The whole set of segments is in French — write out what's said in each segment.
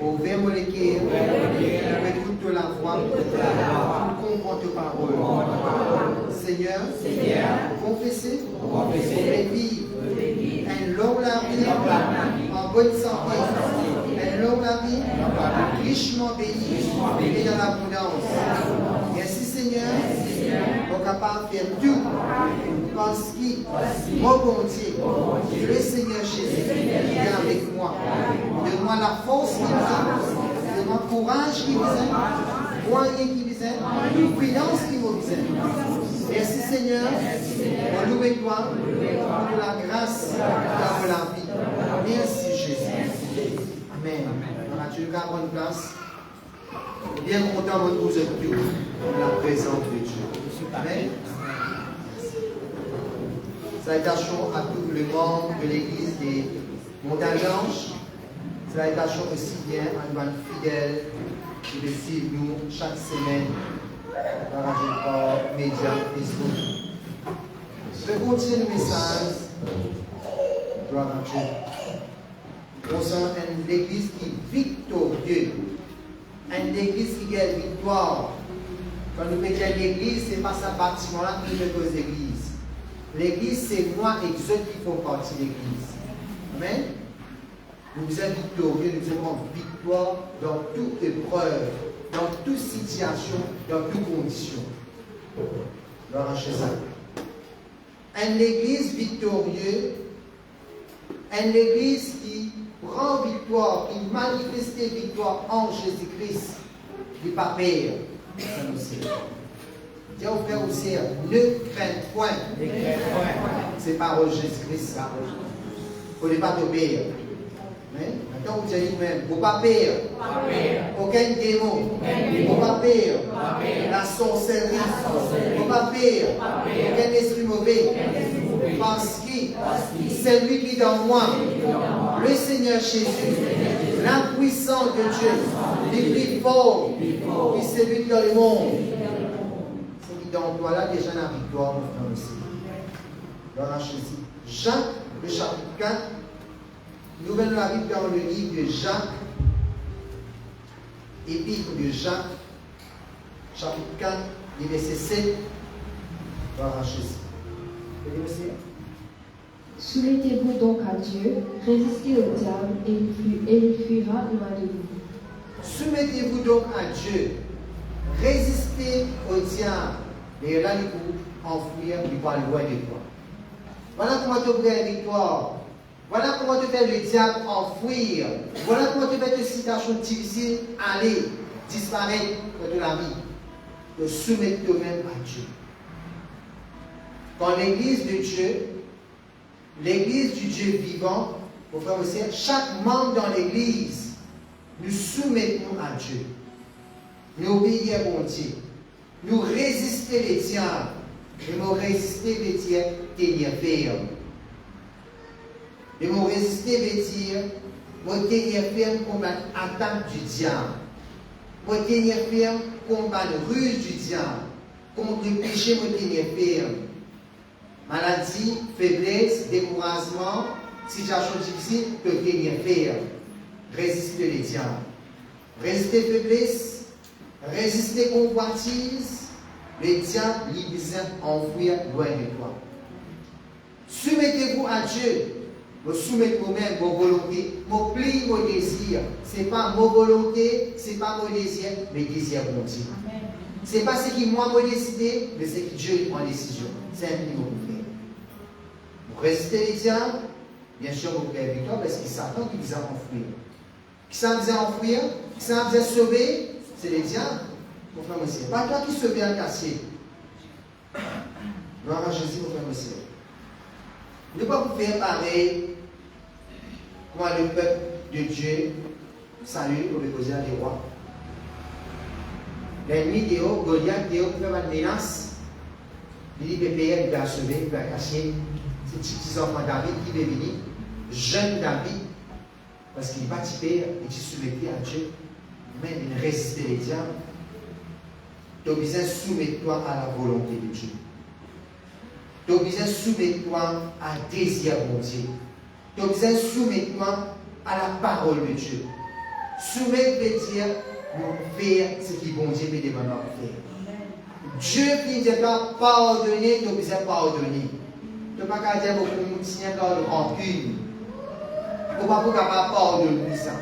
Ouvert mon équerre, écoute la voix, comprends tes paroles. Seigneur, confessez, vivre un long la vie, en bonne santé, un long la vie, richement béni et dans l'abondance. Merci Seigneur, on est capable de faire tout parce que mon bon Dieu, le Seigneur Jésus est avec moi. Donne-moi la force qui vous aime, donne-moi le courage qui vous aime, moyen qui vous aime, prudence qui vous aime. Merci Seigneur, on loue toi pour la grâce dans la vie. Merci Jésus. Amen. On a tué qu'à bonne place. Bien content de vous être dans la présence de Dieu. Amen. Salutations à tout le monde de l'église des Montagnes. Salutations aussi bien à nos fidèles qui le suivent nous chaque semaine dans la Génération Média Facebook. Je vais continuer le message. Gloire à Dieu. Concernant une église qui est victorieuse. Une église qui gagne victoire. Quand nous mettons l'église, ce n'est pas ce bâtiment-là qui fait cause d'église. L'église, c'est moi et ceux qui font partie de l'église. Amen. Nous sommes victorieux, nous avons victoire dans toute épreuve, dans toute situation, dans toute condition. Gloire à Jésus. Une église victorieuse, une église qui prend victoire, qui manifeste victoire en Jésus-Christ, du pas père. Ça nous sert. Dis au Père aussi, ne crains point. C'est parole Jésus-Christ. Il ne faut pas t'obéir. Maintenant, vous dites vous-même, il ne faut pas pire. Aucun démon. Il ne faut pas pire. La sorcellerie. Il ne faut pas pire. Aucun esprit mauvais. Parce que c'est lui qui est dans moi. Le Seigneur Jésus. La puissance de Dieu. Le plus fort. Et c'est lui qui est dans le monde. C'est qui dans toi là, déjà la victoire, mon frère aussi. Dans Jésus. Jacques, le chapitre 4. Nous venons la Bible dans le livre de Jacques, épître de Jacques, chapitre 4, verset 7. Gloire à Jésus. Soumettez-vous donc à Dieu, résistez au diable et il fuira loin de vous. Soumettez-vous donc à Dieu, résistez au diable, et là, il faut enfouir, il va loin de toi. Voilà comment tu obtiens la victoire. Voilà comment tu fais le diable enfouir. Voilà comment tu fais une situation difficile aller, disparaître de la vie. De soumettre toi-même à Dieu. Quand l'église de Dieu, l'église du Dieu vivant, mon frère aussi, chaque membre dans l'église, nous soumettons à Dieu. Nous obéissons à mon Dieu. Nous résistons les diables. Et nous résistons les diables, tenir ferme. Et mon résister veut dire, mon tenir ferme contre l'attaque du diable. Mon tenir ferme contre la ruse du diable. Contre le péché, mon tenir ferme. Maladie, faiblesse, découragement, situation difficile, peut tenir ferme. Résister les diables. Résister faiblesse, résister convoitise, le diable, il besoin enfouir loin de toi. Soumettez-vous à Dieu. Vous soumettez vous-même vos volontés, vos plis, vos désirs. Ce n'est pas vos volontés, ce n'est pas vos désirs, mais désirs mon Dieu. Ce n'est pas ce qui moi m'a décidé, mais ce que Dieu prend décision. C'est un peu que vous faites. Vous résistez les diables, bien sûr vous avez victoire parce que Satan qui vous a enfouir. Qui ça vous a enfouir, qui ça vous a sauvé, c'est les diables. Mon frère monsieur, pas toi qui sauves un cassier. Gloire à Jésus, mon frère monsieur. Ne pas vous faire pareil. Moi, le peuple de Dieu, salut pour le poser à des rois. L'ennemi de haut, Goliath de haut, peut faire une menace. Il dit, PPR, il va sauver, il va cacher. C'est petit enfant David qui va venir, jeune David, parce qu'il n'est pas typé, et qui soumettait à Dieu. Mais il résistait les diables. Tu as besoin de soumettre-toi à la volonté de Dieu. Tu as besoin de soumettre-toi à désir mon Dieu. Tu as besoin de soumettre-toi à la parole de Dieu. Soumettre veut dire nous faire ce qui bon Dieu peut demander de faire. Dieu qui ne dit pas pardonner, tu dois pardonner. Tu ne peux pas dire que nous tiens dans le rancune. Tu ne peux pas pardonner ça.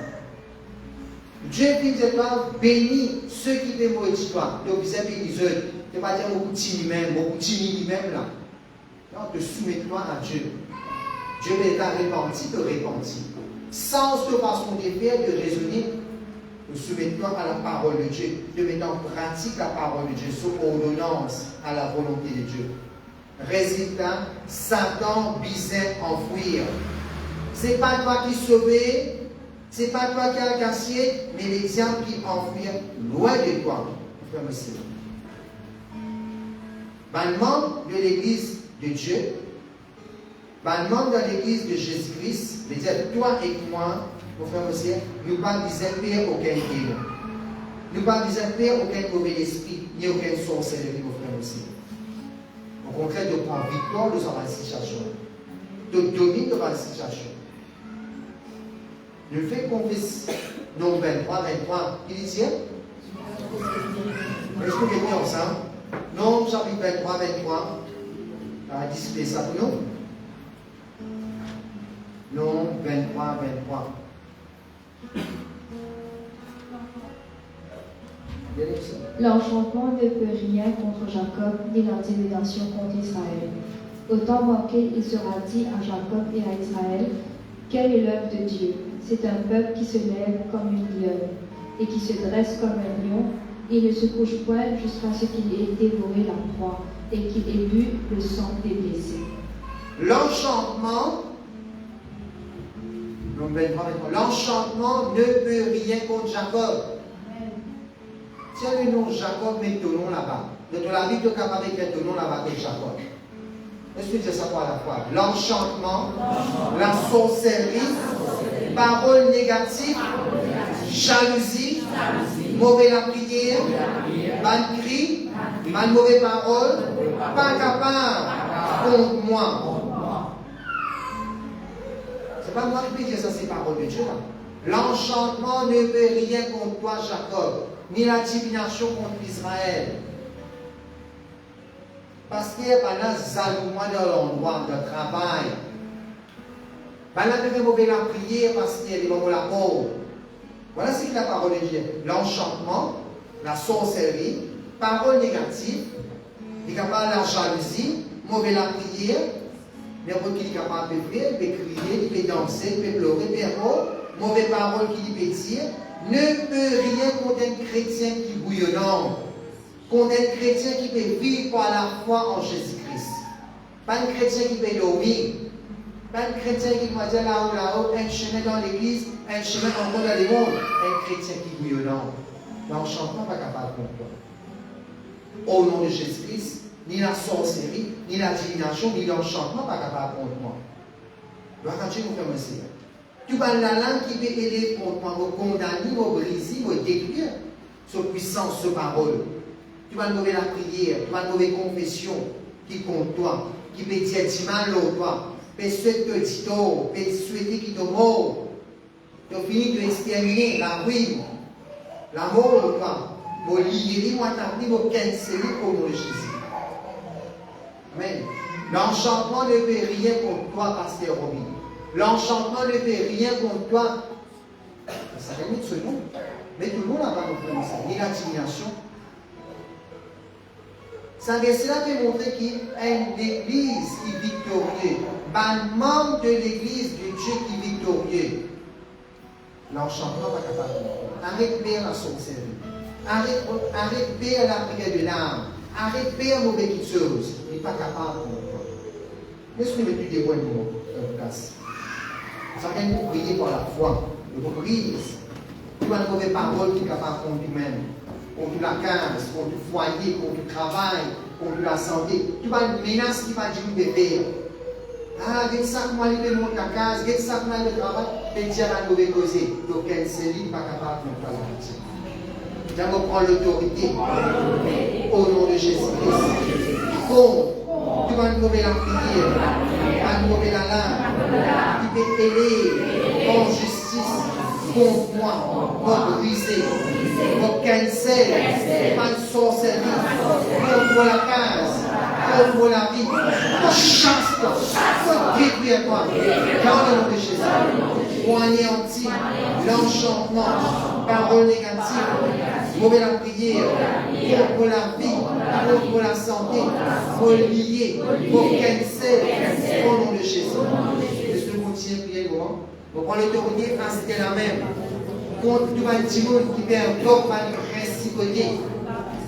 Dieu qui ne dit pas bénir ceux qui te maudissent toi. Tu dois bénir eux. Tu ne peux pas dire beaucoup de lui-même, beaucoup de lui-même là. Non, te soumets-toi à Dieu. Dieu peut être repenti, te repentir. Sans cette façon de faire, de raisonner, nous soumettons à la parole de Dieu, de mettre en pratique la parole de Dieu, sous ordonnance à la volonté de Dieu. Résultat, Satan visait enfouir. Ce n'est pas toi qui sauvais, ce n'est pas toi qui as cassé, mais les diables qui enfouir loin de toi, frère monsieur. Un membre de l'Église de Dieu, un membre de l'Église de Jésus-Christ, veut dire toi et moi, mon frère monsieur, nous ne pas faire aucun démon. Nous ne pas faire aucun mauvais esprit, ni aucun sorcellerie, mon frère monsieur. Au contraire, de prendre victoire dans la situation, de dominer dans la situation. Nous faisons confiance. Non 23, il dit, est-ce que vous êtes ensemble? Non, chapitre 23, à discuter ça pour nous. Non, 23. L'enchantement ne peut rien contre Jacob, ni l'intimidation contre Israël. Au temps manqué, il sera dit à Jacob et à Israël, quelle est l'œuvre de Dieu? C'est un peuple qui se lève comme une lionne et qui se dresse comme un lion. Il ne se couche point jusqu'à ce qu'il ait dévoré la proie et qu'il ait bu le sang des blessés. L'enchantement, l'enchantement ne peut rien contre Jacob. Tiens le nom Jacob, mets ton nom là-bas. Dans la Bible, tu es capable de mettre ton nom là-bas avec Jacob. Est-ce que tu dis ça pour la fois? L'enchantement, la sorcellerie, parole négative, jalousie, mauvais la prière, mal cri, mal mauvaise parole, pas capable contre moi. C'est pas moi qui peux dire ça, c'est parole de Dieu là. L'enchantement ne peut rien contre toi, Jacob, ni la divination contre Israël. Parce qu'il y a un zalouement dans l'endroit de travail. Il y a des mauvais la prière parce qu'il y a des mauvais la pauvre. Voilà ce que la parole de Dieu. L'enchantement, la sorcellerie, parole négative, il est capable de la jalousie, mauvais la prière, n'importe qui est capable de faire, il peut crier, il peut danser, il peut pleurer, peu importe, mauvais parole qu'il peut dire, ne peut rien contre un chrétien qui bouillonnant, contre un chrétien qui peut vivre par la foi en Jésus-Christ. Pas un chrétien qui peut dormir. Pas un chrétien qui va dire là-haut, un chemin dans l'église, un chemin encore dans les mondes. Un chrétien qui bouillonnant. L'enchantement n'est pas capable contre toi. Au nom de Jésus-Christ, ni la sorcellerie, ni la divination, ni l'enchantement n'est pas capable contre moi. Gloire à Dieu, mon frère, monsieur. Tu vas la langue qui peut aider contre moi, me condamner, me briser, me détruire, cette puissance, cette parole. Tu vas lever la prière, tu vas lever confession qui compte toi, qui peut dire du mal au toi, peut souhaiter que tu t'en, peut souhaiter qu'il te mort. Tu as fini de exterminer la ruine, la mort au toi, me libérer, moi t'appeler, me canceller au nom de Jésus. Amen. L'enchantement ne fait rien contre toi, pasteur Robin. L'enchantement ne fait rien contre toi. Ça fait mettre ce nom. Mais tout le monde n'a pas compris ça. Ni la divination. Ça cela peut montrer qu'il y a une église qui est victorieuse. Un membre de l'église de Dieu qui est victorieux. L'enchantement n'est pas capable. Arrête de faire la sorcellerie. Arrête de faire la prière de l'âme. Arrête de faire mauvaise chose. Il n'est pas capable de faire. Laisse nous mettre des bons mots en place. Chacun peut prier par la foi. Vous priez. Tu as une mauvaise parole qui est capable contre lui-même. Contre la case, contre le foyer, contre le travail, contre la santé. Tu as une menace qui va dire de faire. Ah, quel sac moi aller monter la case, quel sac moi aller travail, et Dieu va nous causer. Donc, elle n'est pas capable de faire la partie. Nous allons prendre l'autorité au nom de Jésus-Christ. Contre, tu vas nous la prière, tu vas nous la langue, tu peux aider en justice, contre moi, va briser, va cancel, pas de sorcellerie, contre la case, contre la vie, va chasse-toi, va détruire-toi, dans le nom de Jésus, pour anéantir l'enchantement, parole négative, mauvais la prière, contre la vie, contre la santé, pour lier, pour cancel, au nom de Jésus. Est-ce que nous continuons à prier le moment? On prend l'autorité parce qu'elle a même. Contre tout un petit monde qui perd un corps, pas de principauté.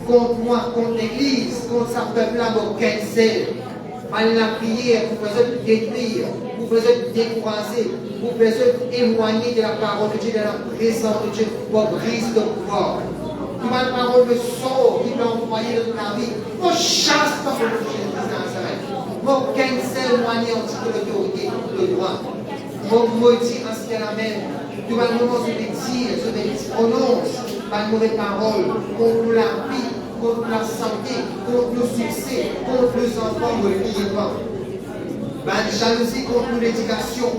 Contre moi, contre l'église, contre sa peuple-là, pour cancel. Mal la prière, pour faire détruire, pour faire décourager, pour faire éloigner de la parole de Dieu, de la présence de Dieu, pour briser le pouvoir. Tout ma parole me sort, qui peut envoyer dans la vie. On chasse par le Jésus de Nazareth. Mon cancel, moi, anéantir l'autorité, le droit. Mon maudit en ce qu'elle amène. Tout le moment, je vais dire, je vais prononce par une mauvaise parole contre la vie, contre la santé, contre le succès, contre les enfants, ne l'oubliez pas. Ban jalousie contre l'éducation,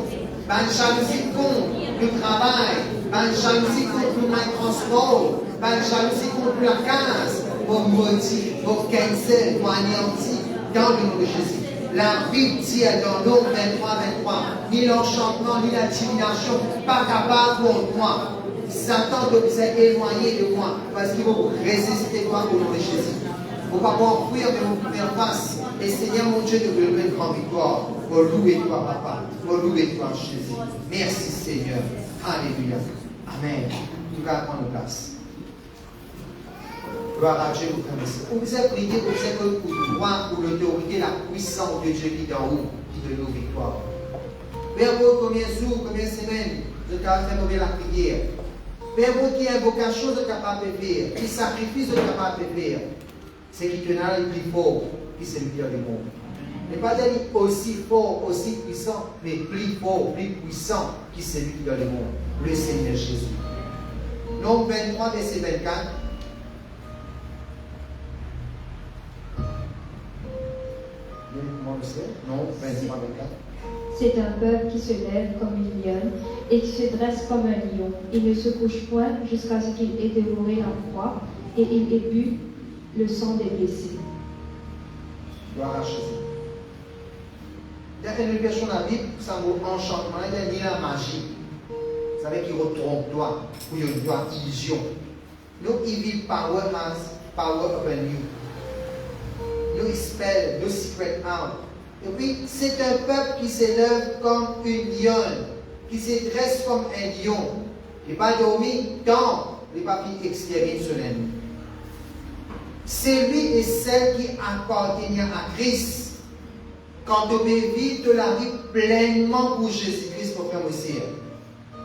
ban jalousie contre le travail, ban jalousie contre le moyen de transport, ban jalousie contre la case. Mon maudit, mon cancel, mon anéanti, dans le nom de Jésus. La Bible dit dans l'Homme 23, ni l'enchantement, ni la divination, pas capable contre moi. Satan doit vous éloigner de moi, parce qu'il va vous résister toi au nom de Jésus. Vous ne pouvez pas enfuir, mais vous pouvez faire face. Et Seigneur mon Dieu, de vous mettre en victoire. Pour louer toi, Papa. Pour louer toi, Jésus. Merci Seigneur. Alléluia. Amen. Tout cas, prendre place. Gloire à Dieu, vous vous êtes prié, vous êtes le pouvoir, pour l'autorité, la puissance de Dieu qui est en vous, qui donne nos victoires. Père, combien de jours, combien de semaines, vous êtes capable de faire la prière. Père, vous qui invocation, vous êtes capable de faire, qui sacrifice, vous êtes capable de faire. C'est qui tenait le plus fort, qui c'est le pire du monde. Ne pas dire aussi fort, aussi puissant, mais plus fort, plus puissant, qui c'est lui qui donne le monde, le Seigneur Jésus. Nombre 23, verset 24. Non, 23, 24. C'est un peuple qui se lève comme une lionne et qui se dresse comme un lion. Il ne se couche point jusqu'à ce qu'il ait dévoré la proie et il ait bu le sang des blessés. Gloire à Jésus. Il y a une version de la Bible, ça mot enchantement, il y a ni la magie. Vous savez qu'il retrompe toi, ou il y a illusion. No evil power has power over you. No spell, no secret out. Et puis, c'est un peuple qui s'élève comme une lionne, qui se dresse comme un lion. Il n'est pas dormi dans les papiers extérieurs sur l'ennemi. C'est lui et celle qui appartiennent à Christ. Quand tu veux vivre de la vie pleinement pour Jésus-Christ, mon frère aussi,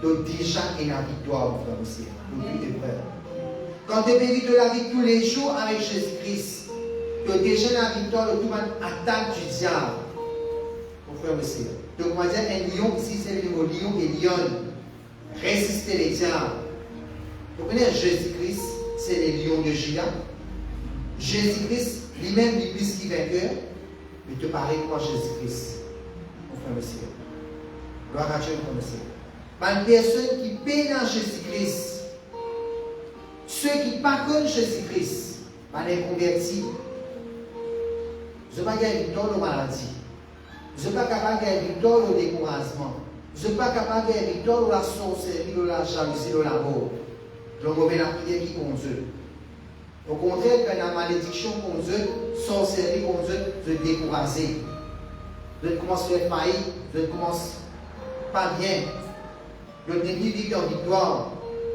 tu as déjà une victoire, mon frère aussi. Quand tu veux vivre de la vie tous les jours avec Jésus-Christ, tu as déjà la victoire de toute attaque du diable. Mon frère aussi. Donc, on va dire un lion, ici c'est le mot lion et lionne. Résister les diables. Vous comprenez, Jésus-Christ, c'est les lions de Juda. Jésus-Christ, lui-même, il est plus qui vainqueur. Mais te parler quoi Jésus-Christ, mon frère aussi. Gloire à Dieu, mon frère aussi. Une personne qui paie dans Jésus-Christ, ceux qui ne pas connaissent Jésus-Christ, les convertis, je ne pas gagner victoire de maladie. Je ne pas capable de gagner victoire de découragement. Je ne pas capable de gagner victoire de la sorcellerie, de la jalousie, de la mort. Je mauvais la prière qui contre Dieu. Au contraire, quand il y a la malédiction contre Dieu, sorcellerie contre Dieu, je vais décourager. Je commence à faire faillite, je commence pas bien. Je ne dis vivre en victoire.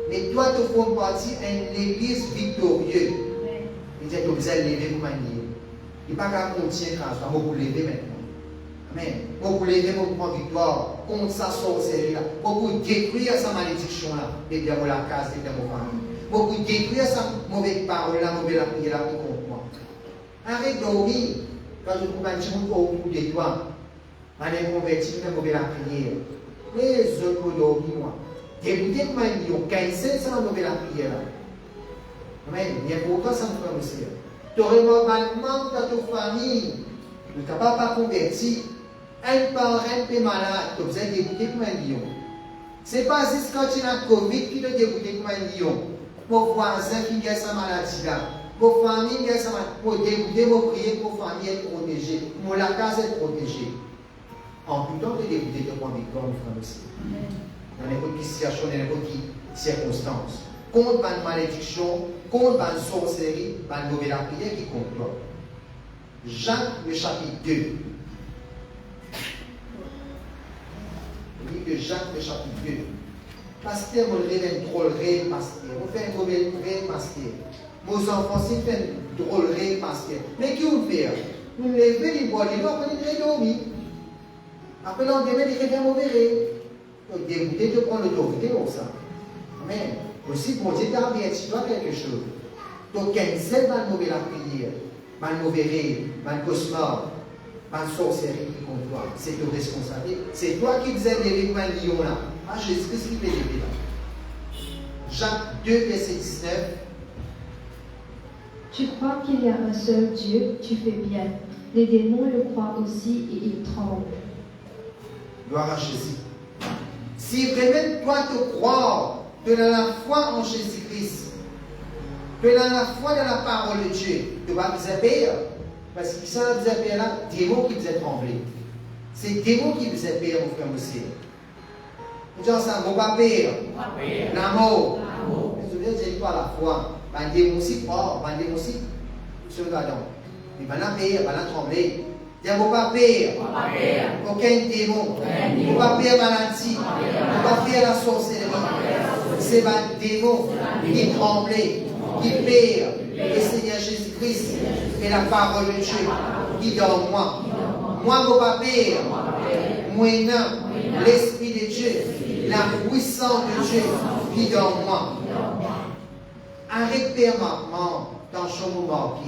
Mais toi, tu fais partie d'une église victorieuse. Il dit que vous allez lever pour manier. Il n'y a pas qu'à continuer quand je vais vous lever maintenant. Amen. Pour vous lever, pour prendre victoire contre sa sorcellerie, pour vous détruire sa malédiction-là, et bien vous la casse, et bien vos familles. Pour vous détruire sa mauvaise parole-là, mauvaise la prière-là, qui contre moi. Arrête de dormir quand je trouve un petit bout autour de toi. On est converti, on est mauvaise la prière. Les autres dorment, moi. Dégoûtez comme un lion, caïssez sans mauvaise la prière-là. Amen. Il y a pourtant ça me fait aussi. Tu aurais un manque dans ta famille. Tu n'es pas converti. Un parent est malade. Tu as dégoûté comme un lion. Ce n'est pas juste quand tu as la Covid qui te dégoûte comme un lion. Vos voisins qui ont sa maladie là. Vos familles qui ont sa maladie. Pour dégoûter, vos prier pour famille être protégée. Pour la case être protégée. En tout temps, de dégoûter de prendre victoire, mon frère aussi. Dans n'importe quelle situation, dans n'importe quelle circonstance. Contre la malédiction, contre la sorcellerie, la mauvaise prière qui compte pas. Jacques, le chapitre 2. Le livre de Jacques, le chapitre 2. Pasteur, mon réveil drôlerie, pasteur. On fait un mauvais pasteur. Nos enfants, c'est une drôlerie, pasteur. Mais qui vous fait? Vous levez les bois, les lois, vous allez dormir. Après, on devait les réveiller mauvais rêve. Donc, dégoûté de prendre l'autorité pour ça. Amen. Aussi, pour Dieu t'a averti toi quelque chose. Donc, cancel ma mauvaise la prière, ma mauvaise rêve, ma cauchemar, ma sorcellerie qui contre toi. C'est ton responsabilité. C'est toi qui faisais lever comme un lion là. Ah, Jésus-Christ qui fait lever là. Jacques 2, verset 19. Tu crois qu'il y a un seul Dieu, tu fais bien. Les démons le croient aussi et ils tremblent. Gloire à Jésus. Si vraiment toi te crois que dans la foi en Jésus-Christ, que dans la foi de la parole de Dieu, tu vas vous appeler. Parce que ça, vous appelez là, démon qui vous a tremblé. C'est démon qui vous appelle, mon frère, monsieur. Vous dites ça, mon papa, l'amour. Je veux dire, toi la foi. Un démon aussi, un démon aussi, sur le gardon. Il va l'appeler, va la trembler. Il n'y a pas peur, aucun démon, il n'y a pas peur maladie, il n'y a pas peur la sorcellerie. C'est un démon qui tremble, qui perd le Seigneur Jésus-Christ et la parole de Dieu qui dans moi. Moi, mon papa, moi, non, l'Esprit de Dieu, la puissance de Dieu qui dans moi. Arrête permanemment dans son moment.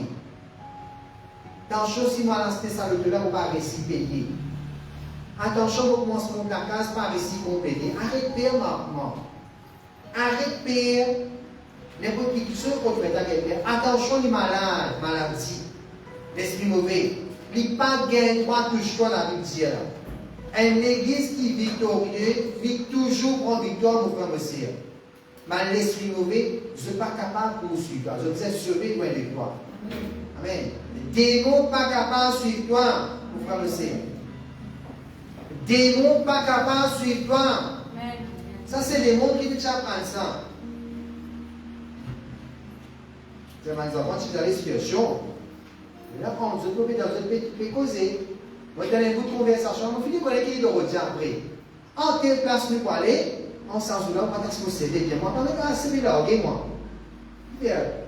Attention, si moi, l'aspect salut là, on va récipéter. Attention, on commence mon placage par récit complété. Arrête père maintenant. Arrête père. N'importe qui se contre ta guerre. Attention, les malades, maladie. L'esprit mauvais. Il n'y a pas de gain droit touche-toi la victoire. Une église qui est victorieuse, vit toujours en victoire, mon frère, monsieur. Mais l'esprit mauvais, je ne suis pas capable de poursuivre. Je vous ai sauvé loin de toi. Amen. Démon pas capable de suivre toi, mon frère le Seigneur. Démon pas capable de suivre toi. Ça, c'est les mots qui te apprennent ça. C'est mes enfants, si vous avez une situation, là, quand vous êtes dans une petite causer, vous avez une bonne conversation, vous finissez par aller de retirer après. En telle place, nous allons aller, en sens où là, on va s'exposer bien. Moi, on va se là, regardez-moi.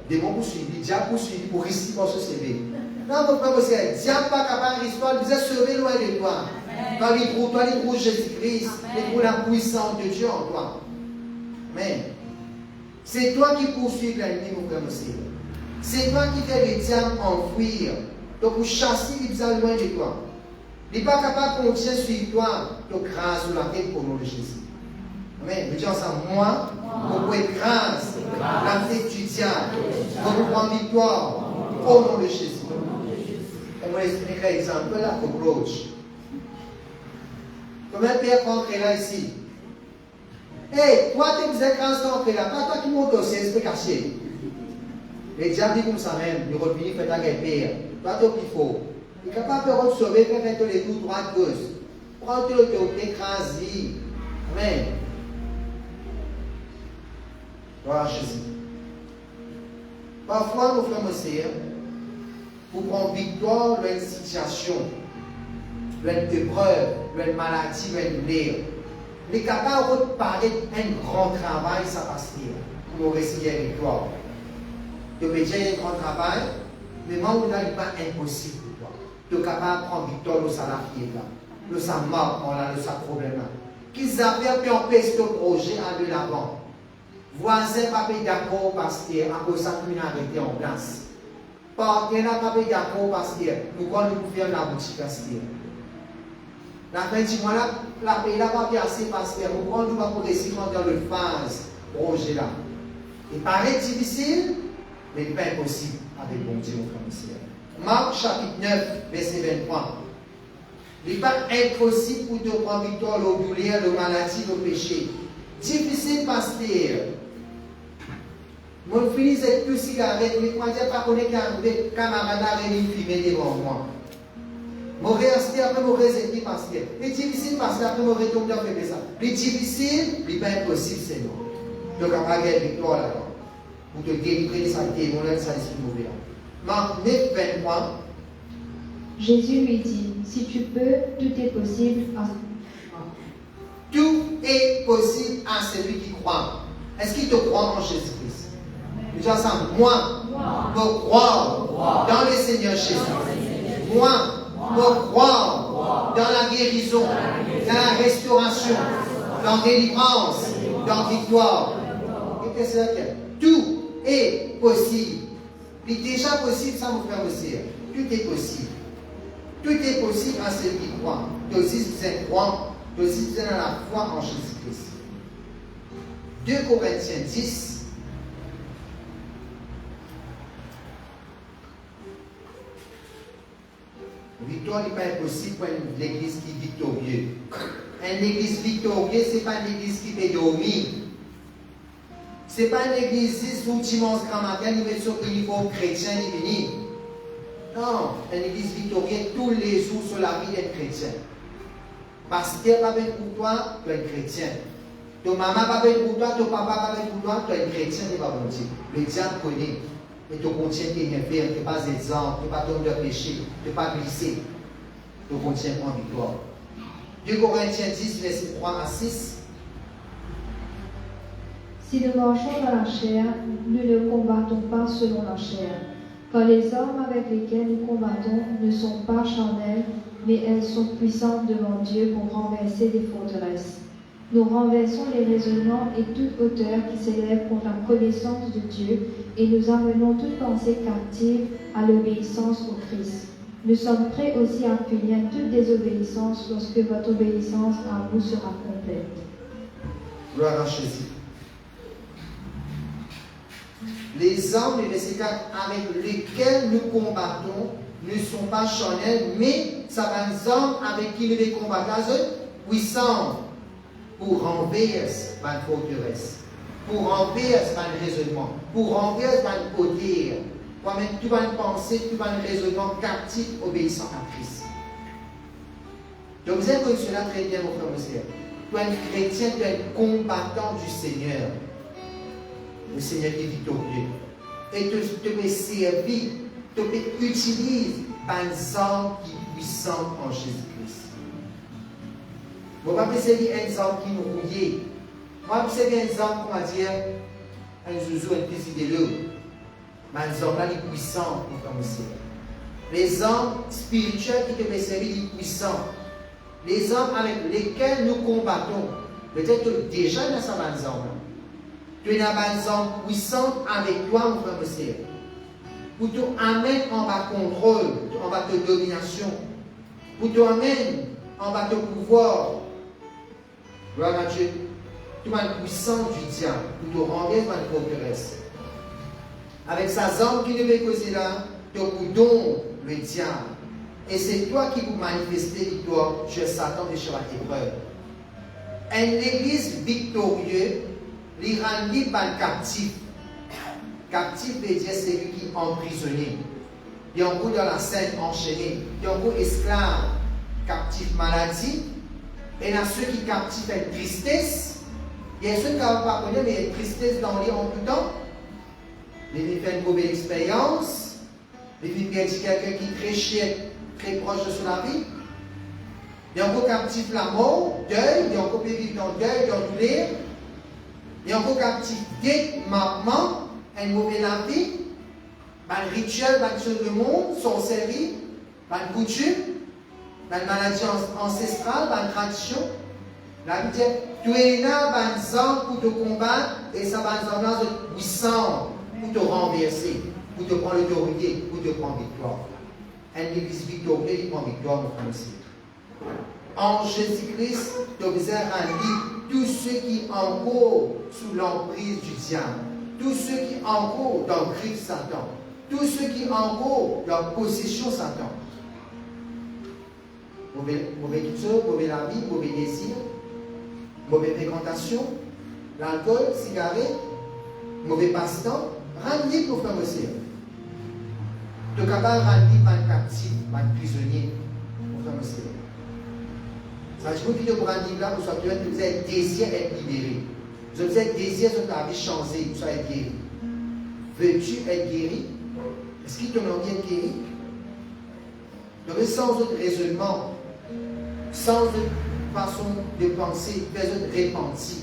Démon poursuivi, diable poursuivi pour réussir dans ce CV. Non, mon frère, c'est le diable pas capable de réussir, vous êtes sauvé loin de toi. Quand il trouve toi, il trouve Jésus-Christ, il trouve la puissance de Dieu en toi. Amen. C'est toi qui poursuis l'ennemi, mon frère, monsieur. C'est toi qui fais le diable enfouir. Donc, pour chasser les diables loin de toi. Il n'est pas capable de continuer sur toi, de grâce sur la tête pour nous de Jésus. Amen. Je dis ensemble, moi, vous pouvez grâce la tête du diable, vous prendre victoire au nom de Jésus. Et moi, expliquer l'exemple là pour l'autre. Comme un père rentré là ici. Hey, toi, tu vous écrases d'entrer là, pas toi qui monte au ciel, c'est caché. Le diable dit comme ça même, il revient, fait ta guerre père. Toi, tu es faux. Il est capable de te sauver, faire les tours droite, gauche. Prends-toi l'autorité, écrase-y. Amen. Gloire à Jésus. Parfois, nos frères et sœurs, pour prendre victoire dans une situation, dans une épreuve, dans une maladie, dans une guerre, il est capable de parler un grand travail, ça passe pour nous réussir la victoire. De faire un grand travail, mais moi, on n'a pas impossible pour toi. Tu es capable de prendre victoire dans sa salarié là, dans sa mort là, dans sa problème là. Qu'ils avaient pu empêcher ce projet à de l'avant. Voisin pas d'accord pasteur, à cause de ça que nous arrêté en place. Partenaire pas d'accord pasteur, nous allons nous faire la boutique pasteur. La fin du mois là, la paix là pas assez pasteur, nous allons nous progresser dans le phase projet là. Il paraît difficile, mais pas impossible avec bon Dieu, mon frère et sœur. Marc chapitre 9, verset 23. Il n'est pas impossible pour te prendre victoire, le douleur, le maladie, le péché. Difficile, pasteur. Mon fils est tout cigarette, mais quand je pas connaître qu'un camarade a filmé devant moi. Mon resté après mon réservé pasteur. C'est difficile parce qu'après mon retour dans faire ça. C'est difficile, c'est pas impossible, c'est non. Donc on va gagner victoire là-dedans. Pour te délivrer de sa démon, de sa esprit mauvais. Marc 9, 23. Jésus lui dit, si tu peux, tout est possible à Tout est possible à celui qui croit. Est-ce qu'il te croit en Jésus-Christ? Nous ensemble, moi, pour croire dans le Seigneur Jésus. Moi, pour croire dans la guérison, dans la restauration, dans la délivrance, dans la victoire. Et qu'est-ce que c'est? Tout est possible. Il est déjà possible, ça vous fait aussi. Tout est possible. Tout est possible à celui qui croit. Tu aussi, vous êtes croyant. Tu aussi, vous êtes dans la foi en Jésus-Christ. 2 Corinthiens 10. Victoire n'est pas impossible pour une église qui est victorieuse. Une église victorieuse, ce n'est pas une église qui peut dormir. Ce n'est pas une église où dimanche grand matin, nous mettons sur l'uniforme chrétien et venir. Non, une église victorieuse tous les jours sur la vie d'un chrétien. Pasteur pas bien pour toi, tu es un chrétien. Ton maman pas bien pour toi, ton papa pas bien pour toi, tu es un chrétien, tu pas bon Dieu. Le diable connaît. Mais tu contiens tes bien faire, tu n'es pas exempt, tu n'es pas tombé de péché, tu n'es pas glissé. Tu contiens en victoire. 2 Corinthiens 10, verset 3 à 6. Si nous marchons dans la chair, nous ne combattons pas selon la chair. Car les armes avec lesquelles nous combattons ne sont pas charnelles, mais elles sont puissantes devant Dieu pour renverser des forteresses. Nous renversons les raisonnements et toute hauteur qui s'élève contre la connaissance de Dieu, et nous amenons toute pensée captive à l'obéissance au Christ. Nous sommes prêts aussi à punir toute désobéissance lorsque votre obéissance à vous sera complète. Gloire à Jésus. Les armes, le verset 4, avec lesquelles nous combattons ne sont pas charnelles, mais ça va les armes avec qui nous les combattons puissantes pour renverser ma forteresse, pour renverser mon raisonnement, pour renverser mon côté, pour mettre tout mon pensée, tout mon raisonnement captif, obéissant à Christ. Donc vous avez connu cela très bien, mon frère, monsieur. Tu es un chrétien, tu es un combattant du Seigneur. Le Seigneur qui est victorieux. Et te peut servir, te peut utiliser un arme qui est puissant en Jésus-Christ. On va pas servir un arme qui nous rouille. On va pas servir un arme, on va dire, un zouzou, un petit de l'eau. Mais un arme là, il est puissant, mon frère, monsieur. Les armes spirituelles qui te peuvent servir, ils sont puissants. Les armes avec lesquelles nous combattons. Peut-être que déjà dans sa arme. Tu es dans une arme puissante avec toi, mon frère, monsieur. Pour te amener en bas contrôle, en bas de domination. Pour te amener en bas de pouvoir. Gloire à Dieu. Tu es puissant du diable. Pour te rendre dans la forteresse. Avec sa arme qui devait causer là, tu don le diable. Et c'est toi qui vous manifester victoire sur Satan et sur la épreuve. Une église victorieuse, l'Iran pas captif. Captif veut dire celui qui est emprisonné. Il y a encore dans la scène enchaîné. Il y a encore esclave, captif maladie. Et il y a ceux qui captifs avec tristesse. Il y a ceux qui ne pas connaître, mais il y a tristesse dans les en tout temps. Les filles font une mauvaise expérience. Les filles perdent quelqu'un qui est très cher, très proche de son vie. Il y a encore captif la mort, deuil. Il y a encore vivre dans le deuil, dans le douleur. Il y a encore captif démarquement, un mauvais vie, un rituel, un chose de monde, sorcellerie, une coutume, une maladie ancestrale, une tradition. La vie dit, tu es là, un sang pour te combattre, et ça va nous amener de puissant pour te renverser, pour te prendre l'autorité, pour te prendre victoire. Une église victorieuse, il prend victoire, mon frère aussi. En Jésus-Christ, tu observes un livre, tous ceux qui encourent sous l'emprise du diable, tous ceux qui encourent dans le cri de Satan, tous ceux qui encourent dans la possession de Satan. Mauvaise culture, mauvais avis, mauvais désir, mauvaise fréquentation, l'alcool, cigarette, mauvais passe-temps, rendre libre pour faire aussi. Tu es capable de rendre libre un captif, un prisonnier pour faire aussi. Ça veut dire que tu rendre libre là pour que vous avez désir d'être libéré. Vous avez désir de ta vie changer, pour être guéri. Veux-tu être guéri? Est-ce qu'il t'en a envie d'être guéri? Donc, sans autre raisonnement, sans autre façon de penser, sans autre repenti.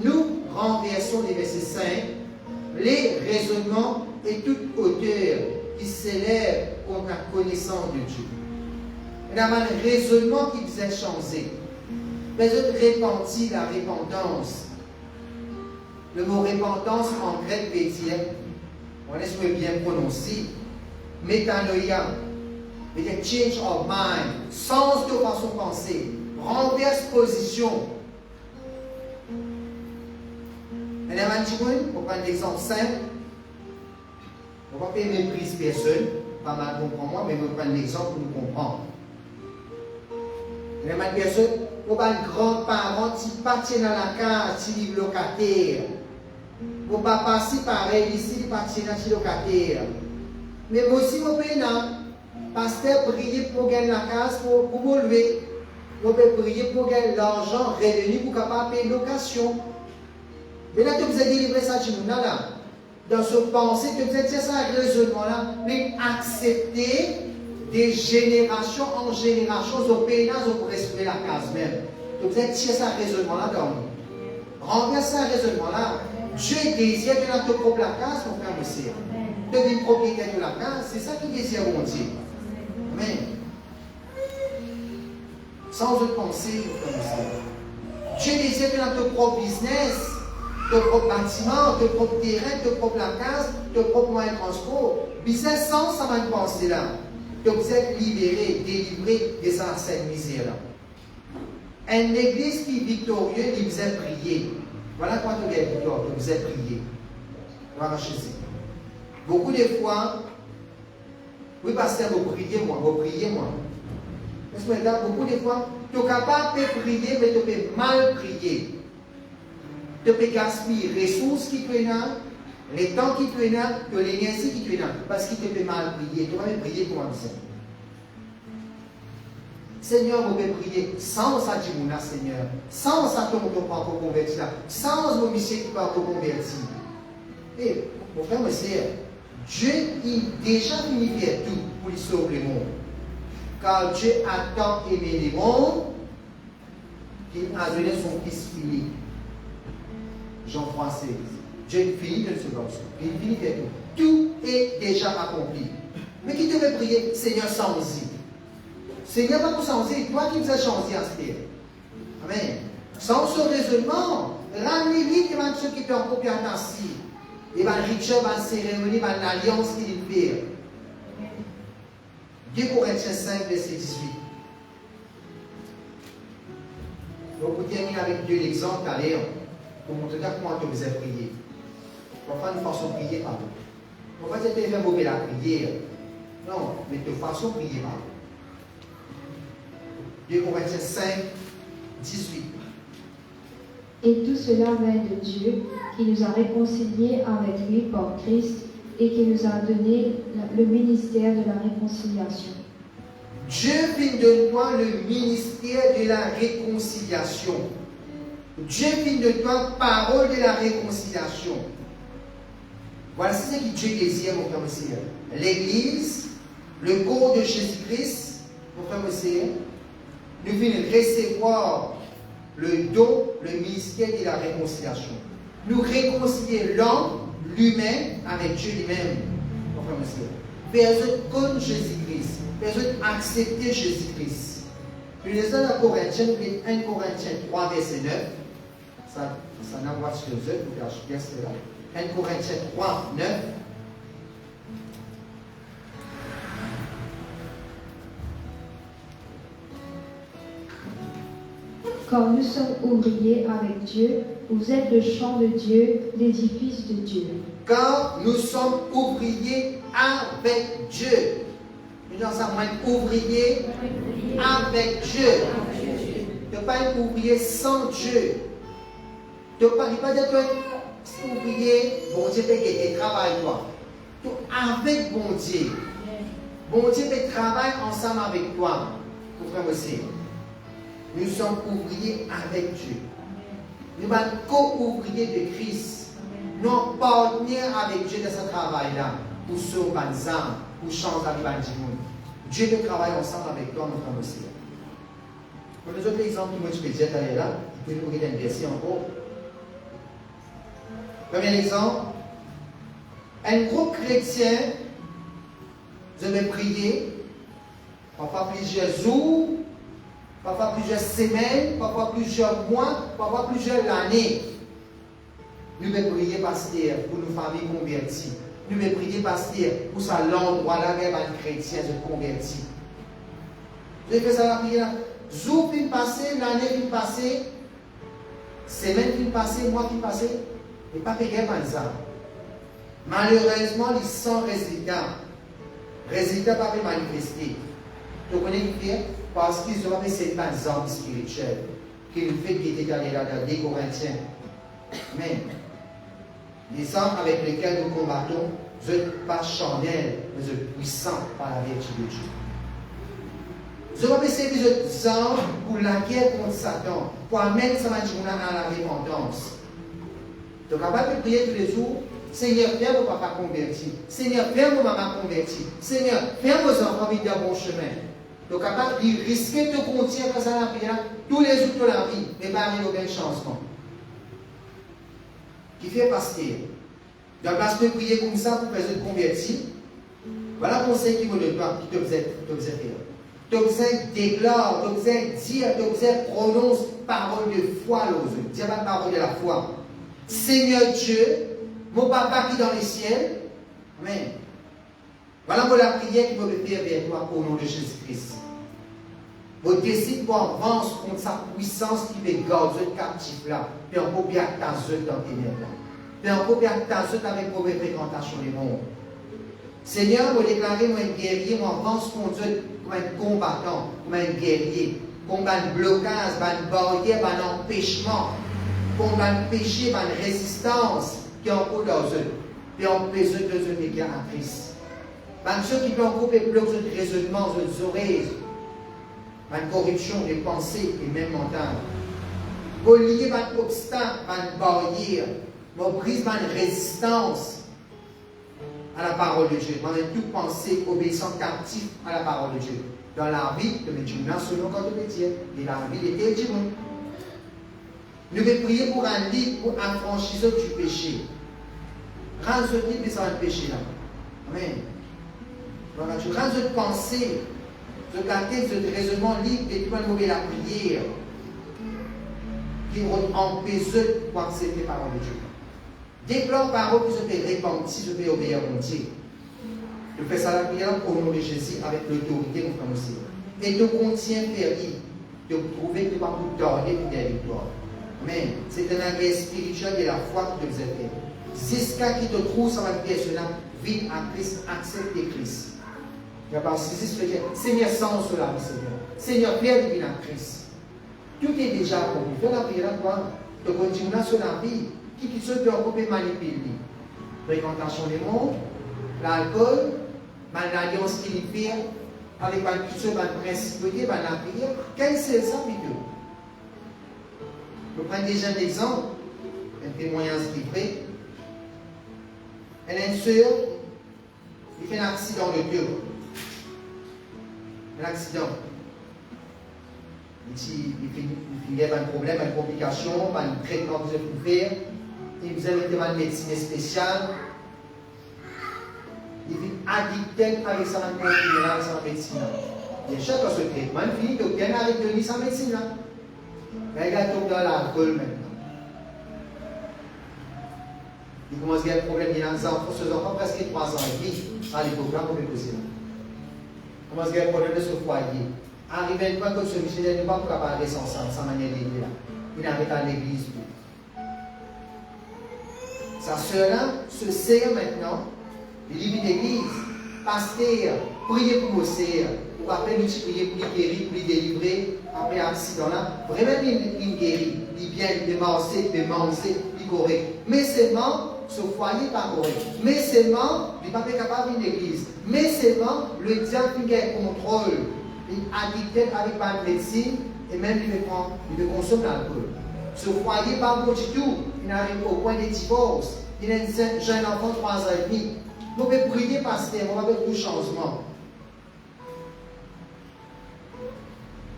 Nous renversons les versets 5, les raisonnements et toute hauteur qui s'élève contre la connaissance de Dieu. Il y a un raisonnement qui vous a changé. Les autres repenti, la repentance. Le mot repentance en grec veut dire, on laisse bien prononcer, métanoïa, veut dire change of mind, sens de façon de penser, renverse position. Il y a un petit peu, pour prendre l'exemple simple, on ne va pas mépriser personne, pas mal comprendre moi, mais on va prendre l'exemple pour nous comprendre. Il y a une personne, pour pas un grand-parent qui partit dans la case, qui vit locataire. Pour ne pas passer pareil ici, qui partit dans le locataire. Mais moi aussi, mon père, pasteur, prier pour gagner la case, pour vous lever. On peut prier pour gagner l'argent revenu pour capable payer location. Mais là, tu vous avez délivré ça, là. Dans ce pensée, tu vous avez dit ça avec raisonnement-là, mais accepter des générations en génération, au pays là, pour restaurer la case même. Donc vous êtes tiré ça raisonnement-là dans nous. Renverse ça raisonnement-là. Dieu désire que dans ton propre la case, mon frère, monsieur. Devenir propriétaire de la case, c'est ça qu'il désire, mon Dieu. Amen. Sans autre pensée, mon frère, monsieur. Dieu désire que dans ton propre business, ton propre bâtiment, ton propre terrain, ton propre la case, ton propre moyen de transport, business sans ça va penser là. Donc vous êtes libérés, délivrés de cette misère-là. Une église qui est victorieuse, il vous êtes prié. Voilà quand vous êtes victorieux, vous êtes prié. Voilà chez eux. Beaucoup de fois, oui, pasteur, vous priez moi. Beaucoup de fois, tu es capable de prier, mais tu peux mal prier. Tu peux gaspiller les ressources qui te là, les temps qui te là, l'énergie qui te là, parce qu'il te peut mal prier. Tu vas même prier pour un Seigneur, vous pouvez prier sans ça, Seigneur, sans ça, ton pas converti là, sans vos missions qui pas converti. Et, mon frère, ma soeur, Dieu, il déjà fini faire tout pour lui sauver le monde. Car Dieu a tant aimé les mondes qu'il a donné son Fils unique. Jean 3,16. Dieu finit de se lancer. Il finit de faire tout. Tout est déjà accompli. Mais qui devait prier, Seigneur, sans-y. Seigneur, pas pour sans-y, toi qui nous as changé à ce terre. Amen. Sans ce raisonnement, la limite, il y a ceux qui étaient en copie à Nassi. Il va le rituel, la cérémonie, l'alliance qu'il fait. 2 Corinthiens 5, verset 18. Donc, vous terminez avec Dieu l'exemple à l'air. Pour montrer comment tu vous avez prié. On va faire une façon de prier par vous. On va dire que tu as mauvais la prière. Non, mais de façon de prier par vous. 2 Corinthiens 5, 18. Et tout cela vient de Dieu, qui nous a réconciliés avec lui par Christ et qui nous a donné le ministère de la réconciliation. Dieu vient de toi le ministère de la réconciliation. Dieu vient de toi parole de la réconciliation. Voilà ce que Dieu désire, mon frère, monsieur. L'Église, le corps de Jésus-Christ, mon frère, monsieur, nous venons recevoir le don, le ministère de la réconciliation. Nous réconcilier l'homme, l'humain, avec Dieu lui-même, mon frère, monsieur. Personne comme Jésus-Christ. Personne accepter Jésus-Christ. Puis les autres Corinthiens, 1 Corinthiens 3, verset 9. Ça n'a pas sur eux, vous achetez cela. 1 Corinthiens 3, 9. Car nous sommes ouvriers avec Dieu, vous êtes le champ de Dieu, l'édifice de Dieu. Car nous sommes ouvriers avec Dieu. Nous sommes ouvriers avec Dieu. Tu ne peux pas être ouvrier sans Dieu. Tu ne parles pas de toi, si vous priez, bon Dieu peut aider, travaille toi. Avec bon Dieu. Bon Dieu peut travailler ensemble avec toi. Pour frère aussi. Nous sommes ouvriers avec Dieu. Nous sommes co-ouvriers de Christ. Nous sommes partenaires avec Dieu dans ce travail-là. Pour sauver les âmes, pour changer la vie du monde. Dieu peut travailler ensemble avec toi, mon frère aussi. Pour les autres exemples que je peux dire là, vous pouvez nous regarder encore. Premier exemple, un groupe chrétien, je vais prier, parfois plusieurs jours, parfois plusieurs semaines, parfois plusieurs mois, parfois plusieurs années. Nous devons prier, pasteur, pour nos familles converties. Nous devons prier, pasteur, pour ça l'endroit là où les chrétiens se convertis. Je fais ça la prière. Jour qui passé, l'année qui passée, semaine qui passée, mois qui passé, et pas payer ça. Malheureusement, ils sont résultats. Résultats pas manifestés. Tu connais qui fait? Parce qu'ils ont fait cette armes spirituelles qui nous fait quitter dans les Corinthiens. Mais les armes avec lesquelles nous combattons, ne sont pas charnels, mais sont puissants par la vertu de Dieu. Je vais essayer des armes pour la guerre contre Satan, pour amener sa magie à la repentance. Donc, capable de prier tous les jours, Seigneur, fais mon papa converti. Seigneur, fais mon maman converti. Seigneur, fais vos enfants vivre dans bon chemin. Donc, capable de risquer de continuer à faire la prière tous les jours de la vie, mais pas arriver au même changement. Qui fait pasteur. Donc, parce que prier comme ça pour faire une converti, voilà le conseil qui me donne pas, qui t'observe. T'observe, déclare, t'observe, dire, t'observe, prononce parole de foi, l'ose. Dis pas parole de la foi. Seigneur Dieu, mon papa qui est dans les ciels, amen. Voilà pour la prière qui me faire vers toi au nom de Jésus-Christ. Vous décidez pour avancer contre sa puissance qui fait garder le captif là, puis on peut bien t'azoter dans tes ténèbres. Puis on peut bien t'azoter avec mauvaise fréquentation du monde. Seigneur, vous déclarez moi un guerrier, moi avance contre Dieu comme un combattant, comme un guerrier, comme un blocage, une barrière, un empêchement, comme un péché, une résistance qui est en cours dans eux. Puis on peut se donner bien à Christ. Ceux qui peuvent couper bloquer de raisonnement, de oreilles, une corruption des pensées et même mentales. Vous liez un obstacle, une barrière, vous brisez une résistance à la parole de Dieu. Vous avez toute pensée obéissant captif à la parole de Dieu. Dans la vie de Dieu, selon quand on dit, et la vie de Dieu. Nous devons prier pour un lit, pour affranchir du péché. Rends ce type de un péché là. Amen. Donc, tu rends cette pensée, ce quartier, ce raisonnement libre et tu vas mourir la prière qui empêche de accepter la parole de Dieu. Déclare parole qui se fait répandre, si je fais obéir à mon Dieu. Je fais ça la prière au nom de Jésus avec l'autorité mon frère aussi. Et tu continues à faire de prouver que tu vas vous donner pour des victoires. Mais c'est un guerre spirituelle de la foi que tu faisais faire. Jusqu'à qui te trouve dans la pièce là, vite à Christ, accepte Christ. Parce que c'est Seigneur, sans cela, Seigneur. Seigneur, Père divin à Christ. Tout est déjà accompli. Fais la prière à toi. Tu continues sur la vie. Qui se préoccupe et manipule. Fréquentation des mondes, l'alcool, l'alliance qu'il fait avec une principauté, la prière. Quel c'est ça, plutôt? Je prends déjà un exemple, un témoignage qui fait. Elle a une soeur, il fait un accident de Dieu. Un accident. Il y a un problème, une complication, un traitement que vous avez faire. Il vous avez une médecine spéciale. Il est addicté avec sa médecine. Bien sûr, quand ce traitement finit, il bien arrêté de sa médecine. Mais il a tombé dans l'alcool maintenant. Il commence à avoir un problème. Il a ses enfants presque 3 ans et demi. À l'époque, là, on peut poser. Il commence à avoir un problème de ce foyer. Arrivé à une fois que ce missionnaire n'est pas capable de rester ensemble, sa manière d'aider là. Il arrive à l'église. Sa soeur-là se sert maintenant, il lit l'église, pasteur, prier pour nos sœurs, ou après nous prier pour les guérir, pour les délivrer, après l'accident là, vraiment il guérit. il bien, il marcher, il manger, il correct. Mais seulement, ce foyer pas correct. Mais seulement, il n'est pas capable d'une église. Mais seulement, le diable qui a contrôle, il est addicté avec la médecine et même il consomme l'alcool. Ce foyer pas bon du tout. Il n'arrive au point de divorce. Il a un jeune enfant de 3 ans et demi. Vous pouvez prier, pasteur, on va faire tout changement.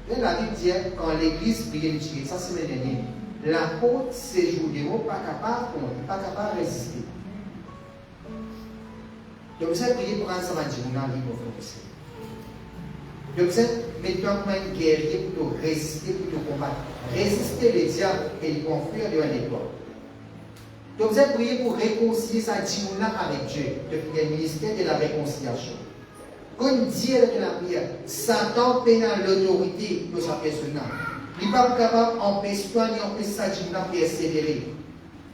Et la Bible dit, quand l'église prie, ça c'est le dernier. L'apôtre séjourné, pas capable de résister. Donc vous avez prié pour un samadimouna libre aussi. Donc vous êtes maintenant comme un guerrier pour te résister, pour te combattre. Résister les diables et les conflits devant les toi. Donc vous avez prié pour réconcilier sa dimouna avec Dieu, depuis le ministère de la réconciliation. Comme Dieu est la prière, Satan pénal l'autorité de sa personne. Il n'est pas capable d'empêcher toi ni empêcher sa dimouna de persévérer.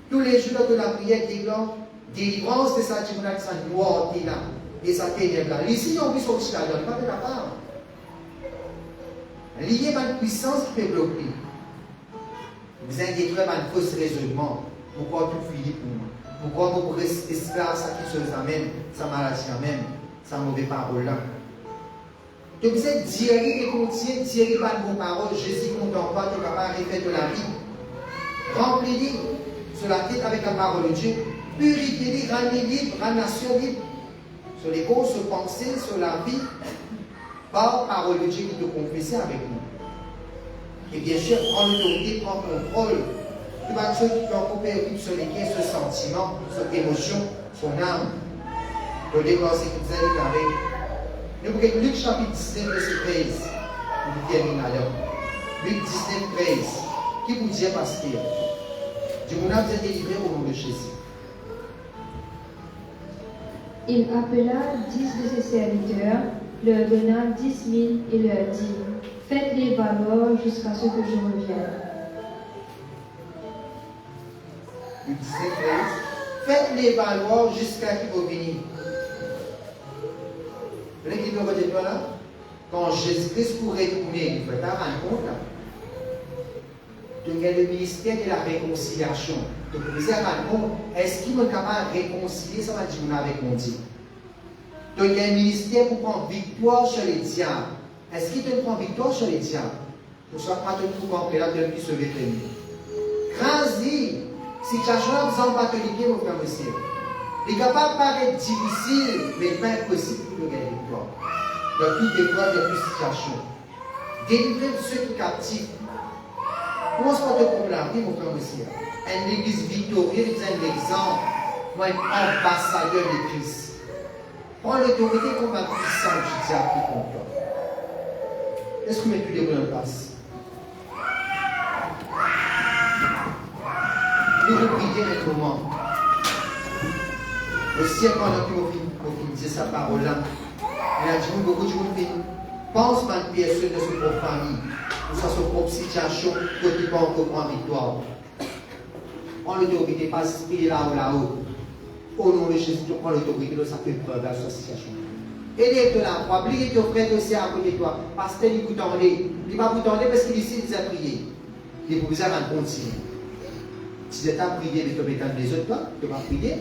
Tous les jours de la prière, délivrance de sa dimouna, de sa noire là, et sa ténèbre là. Ici, on peut sortir là-dedans, il n'est pas capable. Lié à une puissance qui peut bloquer. Vous avez détruit un faux raisonnement. Pourquoi tout finit pour moi? Pourquoi vous restez esclave, ça qui se amène, sa maladie même, sa mauvaise parole là. Donc vous êtes dirigé et contient, dirigé par vos paroles, Jésus content pas, tu vas pas refaire de la vie. Remplis-les sur la tête avec la parole de Dieu. Purifiez-les, rendez-les libres, rends la nation libre. Sur les causes, sur pensées, sur la vie. Par parole de Dieu qui te confesse avec nous. Et bien sûr, prends l'autorité, prends contrôle. Tu vas ceux qui t'ont coupé sur lesquels ce sentiment, cette émotion, son âme. Le déclencher que vous allez avec. Nous prenons Luc chapitre 19, verset 13. Nous terminons alors. Luc 19, 13. Qui vous dit, pasteur? Dieu vous a délivré au nom de Jésus. Il appela 10 de ses serviteurs, leur donna 10 000 et leur dit, faites-les valoir jusqu'à ce que je revienne. Luc 19, 13. Faites-les valoir jusqu'à ce qu'ils reviennent. Vous voyez qui veut dire là? Quand Jésus-Christ pourrait retourner, il faut faire un compte là. Donc il y a le ministère de la réconciliation. Donc vous avez un compte, est-ce qu'il est capable de réconcilier ça avec mon Dieu? Donc il y a un ministère pour prendre victoire sur les diables. Est-ce qu'il te prend victoire sur les diables? Ne sois pas tout compris là depuis ce vétéran. Grâce-y, situation là, vous en catholique, mon frère monsieur. Il est capable de paraître difficile, mais pas impossible pour gagner victoire. Dans toute épreuve, de toute situation. Délivrer de ceux qui captivent. Comment se porte pour la vie, mon frère monsieur? Une église victorieuse, c'est un exemple. Moi, un ambassadeur de Christ. Prends l'autorité comme un puissant du diable qui compte. Est-ce que vous mettez les bonnes places? Nous vous prions un moment. Le siècle pendant que vous disiez sa parole-là, il a dit beaucoup de monde pense à une personne de sa propre famille, ou sa propre situation, que tu peux encore prendre victoire. Prends l'autorité, pas esprit là-haut. Au nom de Jésus, tu prends l'autorité de sa preuve dans sa situation. Aidez-te là, oubliez ton frère aussi à côté de toi. Parce qu'il vous tendez. Il ne va pas vous tendre parce qu'il ici, il a prié. Il vous a continuer. Si tu as prié, mais tu as les autres, tu vas prier.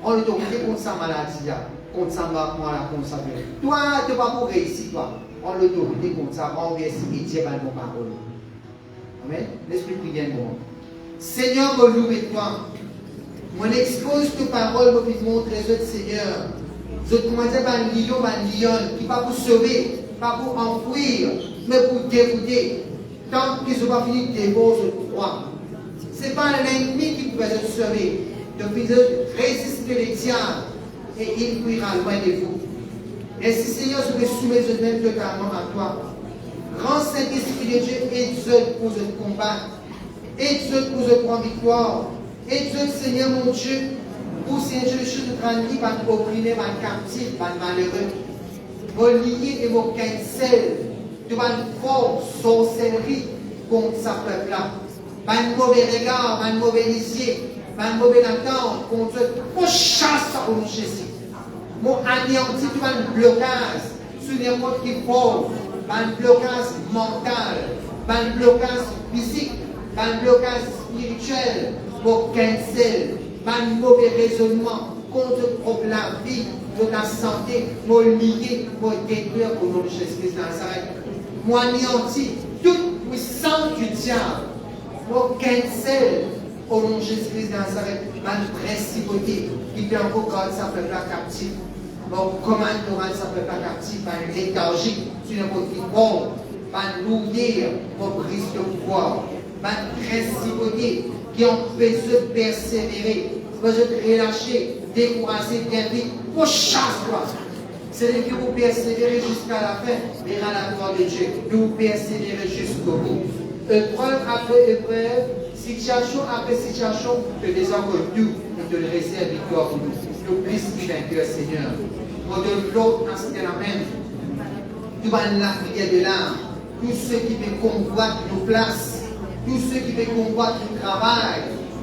Prends l'autorité contre sa maladie, contre sa mort, contre sa vie. Toi, tu ne vas pas réussir, toi. Prends l'autorité contre ça, renverse et Dieu va nos paroles. Amen. L'esprit prie un moment. Seigneur, me loue toi. Moi, expose tes paroles pour te montrer les autres, Seigneur. Je te demande un lion, qui va vous sauver, pas pour enfouir, mais pour dérouler. Tant qu'ils n'ont pas fini de dévorer, je crois. Ce n'est pas l'ennemi qui peut te sauver. Donc, vous résistez les diables et il fuira loin de vous. Ainsi, Seigneur, je me soumets même totalement à toi. Grand Saint-Esprit de Dieu, aide-nous pour ce combat. Aide-nous pour ce prendre victoire. Aide-nous, Seigneur mon Dieu, pour Seigneur Dieu, je te rends libre, à opprimé, à captif, à malheureux. Mon lié et mon cancel, de ma force, sorcellerie contre sa peuple-là. Un mauvais regard, un mauvais lisier, un mauvais attente contre eux. Mon chasse au nom de Jésus. Mon anéanti, tu as un blocage sur n'importe qui forme, un blocage mental, un blocage physique, un blocage spirituel pour cancel, un mauvais raisonnement contre la vie, de la santé, pour lier, pour détruire au nom de Jésus-Christ de Nazareth. Moi, anéanti toute puissance du diable, pour cancel au nom de Jésus-Christ de Nazareth, une principauté qui peut encore garder sa peuple captif. Bon, comment il sa peuple captif, une léthargie, sur n'importe qui bon, une lourdeur pour briser le pouvoir, une principauté qui ont besoin de persévérer, besoin de relâcher, décourager bien vite, pour chasse-toi. C'est lui qui vous persévérer jusqu'à la fin, verra la gloire de Dieu. Nous persévérer jusqu'au bout. Épreuve après épreuve, situation après situation, que des hommes comme nous, nous te le réserve victoire pour nous. Nous plus qui vainqueurs, Seigneur. Pour de l'autre, c'est la même. Tu vas la prière de l'âme. Tous ceux qui veulent combattre nos places, tous ceux qui veulent combattre le travail,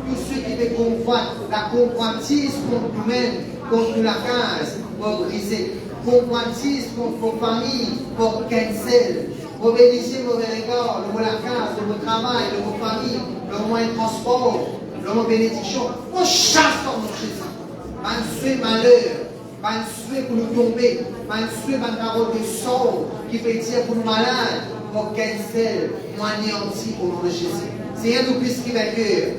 tous ceux qui veulent combattre la convoitise contre nous-mêmes, contre la case, pour briser. Convoitise contre vos familles, pour cancel. Pour bénéficier de vos regards, de la case, de votre travail, de vos familles, de moyen de transport, de vos bénédictions. On chasse dans notre Jésus. Man souhait malheur, man souhait pour nous tomber, man souhait man parole de sort qui fait dire pour nous malades, pour cancel, moi anéanti au nom de Jésus. Seigneur, nous puissions vainqueurs.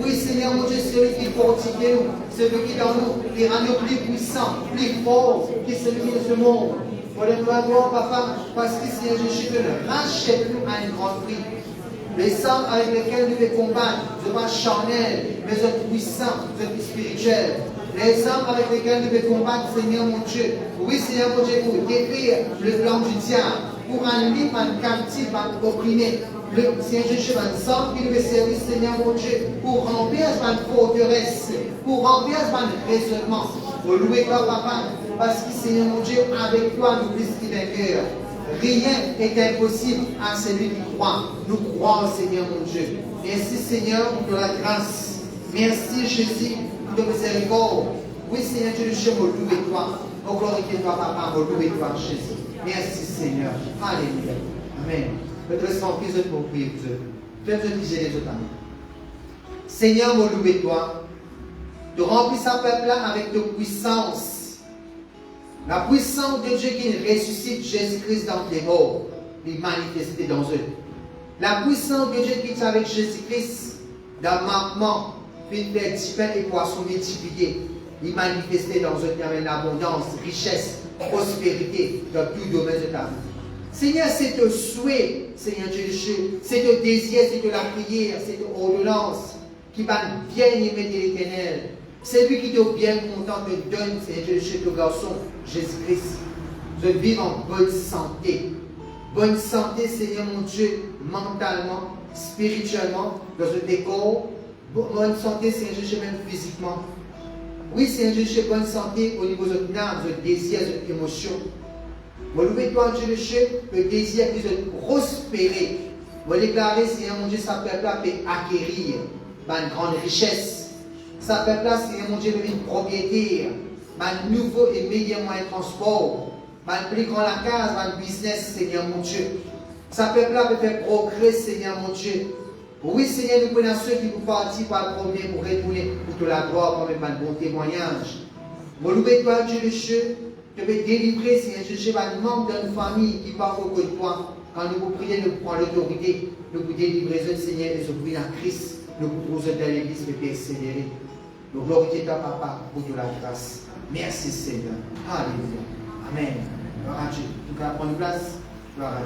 Oui, Seigneur, mon Dieu, celui qui fortifie nous, celui qui dans nous, qui rend nous plus puissants, plus forts, qui est celui de ce monde. Pour le gloire, papa, parce que Seigneur Jésus, rachète-nous à un grand prix. Les sang avec lesquels nous devons combattre, ne sont pas charnels, mais sont puissants, sont spirituels. Les armes avec lesquelles nous devons combattre, Seigneur mon Dieu. Oui, Seigneur mon Dieu, pour détruire le plan du diable, pour enlever un captif, un opprimé. Le Seigneur Jésus, un sang qui nous servir, Seigneur mon Dieu, pour remplir une forteresse, pour remplir un raisonnement. Pour louer toi, papa, parce que Seigneur mon Dieu, avec toi, nous plus qui vainqueurs. Rien n'est impossible à celui qui croit. Nous croyons, Seigneur mon Dieu. Merci, Seigneur, pour la grâce. Merci, Jésus, pour ta miséricorde. Oui, Seigneur Dieu, je veux louer toi. Oh, glorifier toi, papa, pour louer toi, Jésus. Merci, Seigneur. Alléluia. Amen. Notre esprit, je pour prier pour eux. Faites-le digérer les autres amis. Seigneur, mon louer toi. De remplir sa peuple-là avec de puissance. La puissance de Dieu qui ressuscite Jésus-Christ dans les morts, il manifesté dans eux. La puissance de Dieu qui est avec Jésus-Christ dans le marquement, puis faire du pain et poisson multipliés, il manifesté dans eux avec l'abondance, richesse, prospérité dans tout domaine de ta vie. Seigneur, c'est un souhait, Seigneur Dieu, c'est un désir, c'est de la prière, c'est une ordonnance qui va bien aimer de l'Éternel. C'est lui qui te bien content te donne, Seigneur Dieu, chez ton garçon, Jésus-Christ. De vivre en bonne santé. Bonne santé, Seigneur mon Dieu, mentalement, spirituellement, dans un décor. Bonne santé, Seigneur Dieu, même physiquement. Oui, Seigneur Dieu, bonne santé au niveau de notre âme, de notre désir, de notre émotion. Moi, louez-toi, Dieu, le désir de prospérer. Moi, déclarer, Seigneur mon Dieu, sa peuple peut acquérir une grande richesse. Sa peuple-là, Seigneur mon Dieu, une propriété, un nouveau et meilleur moyen de transport, un plus grand la case, un business, Seigneur mon Dieu. Sa peuple-là peut faire progrès, Seigneur mon Dieu. Oui, Seigneur, nous prenons ceux qui vous partent par le premier pour retourner pour toute la gloire, pour même un bon témoignage. Moi, louez-toi, Dieu le Dieu, de me délivrer, Seigneur Dieu, un membre de notre famille qui parle au de toi. Quand nous vous prions, nous prenons l'autorité, nous vous délivrons, Seigneur, et nous prions à Christ, nous vous posons dans l'église de persévérer. Nous glorifions ta papa pour de la grâce. Merci Seigneur. Alléluia. Amen. Gloire à Dieu. Nous allons prendre place. Gloire à Dieu.